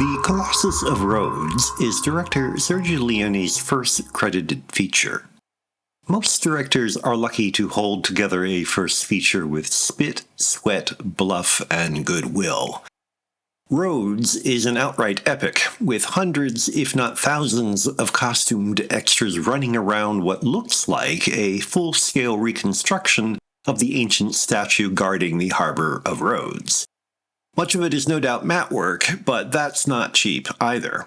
The Colossus of Rhodes is director Sergio Leone's first credited feature. Most directors are lucky to hold together a first feature with spit, sweat, bluff, and goodwill. Rhodes is an outright epic, with hundreds, if not thousands, of costumed extras running around what looks like a full-scale reconstruction of the ancient statue guarding the harbor of Rhodes. Much of it is no doubt matte work, but that's not cheap either.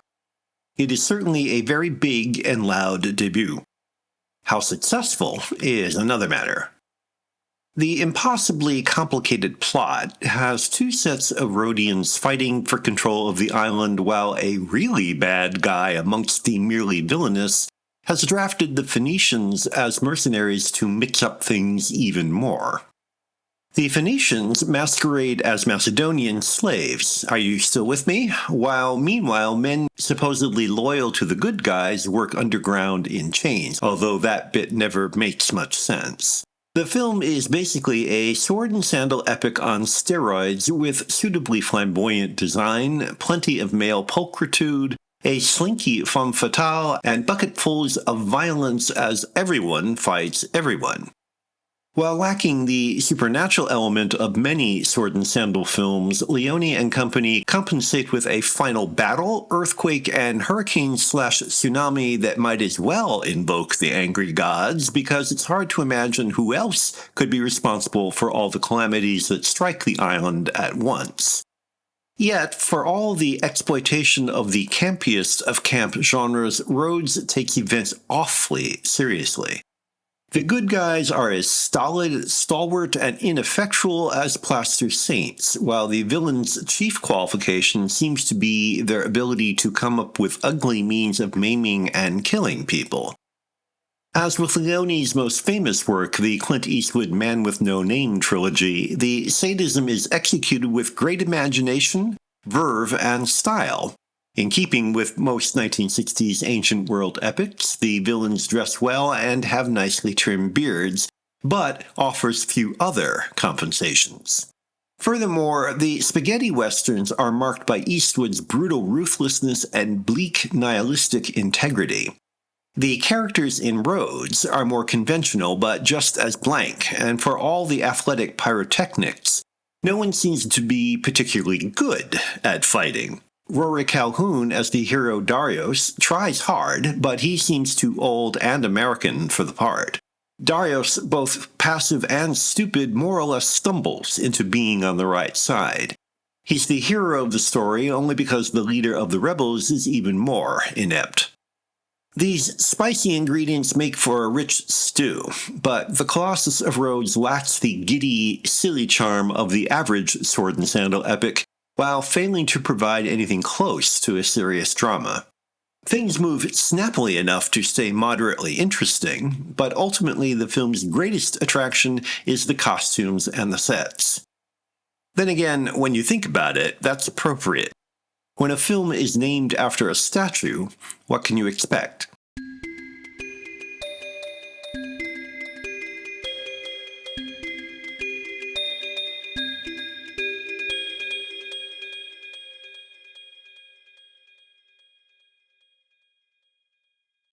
It is certainly a very big and loud debut. How successful is another matter. The impossibly complicated plot has two sets of Rhodians fighting for control of the island while a really bad guy amongst the merely villainous has drafted the Phoenicians as mercenaries to mix up things even more. The Phoenicians masquerade as Macedonian slaves, are you still with me? While meanwhile men supposedly loyal to the good guys work underground in chains, although that bit never makes much sense. The film is basically a sword and sandal epic on steroids with suitably flamboyant design, plenty of male pulchritude, a slinky femme fatale, and bucketfuls of violence as everyone fights everyone. While lacking the supernatural element of many sword and sandal films, Leone and company compensate with a final battle, earthquake, and hurricane/tsunami that might as well invoke the angry gods, because it's hard to imagine who else could be responsible for all the calamities that strike the island at once. Yet, for all the exploitation of the campiest of camp genres, Rhodes takes events awfully seriously. The good guys are as stolid, stalwart, and ineffectual as plaster saints, while the villains' chief qualification seems to be their ability to come up with ugly means of maiming and killing people. As with Leone's most famous work, the Clint Eastwood Man with No Name trilogy, the sadism is executed with great imagination, verve, and style. In keeping with most 1960s ancient world epics, the villains dress well and have nicely trimmed beards, but offers few other compensations. Furthermore, the spaghetti westerns are marked by Eastwood's brutal ruthlessness and bleak nihilistic integrity. The characters in Rhodes are more conventional but just as blank, and for all the athletic pyrotechnics, no one seems to be particularly good at fighting. Rory Calhoun, as the hero Darius, tries hard, but he seems too old and American for the part. Darius, both passive and stupid, more or less stumbles into being on the right side. He's the hero of the story only because the leader of the rebels is even more inept. These spicy ingredients make for a rich stew, but the Colossus of Rhodes lacks the giddy, silly charm of the average sword and sandal epic, while failing to provide anything close to a serious drama. Things move snappily enough to stay moderately interesting, but ultimately the film's greatest attraction is the costumes and the sets. Then again, when you think about it, that's appropriate. When a film is named after a statue, what can you expect?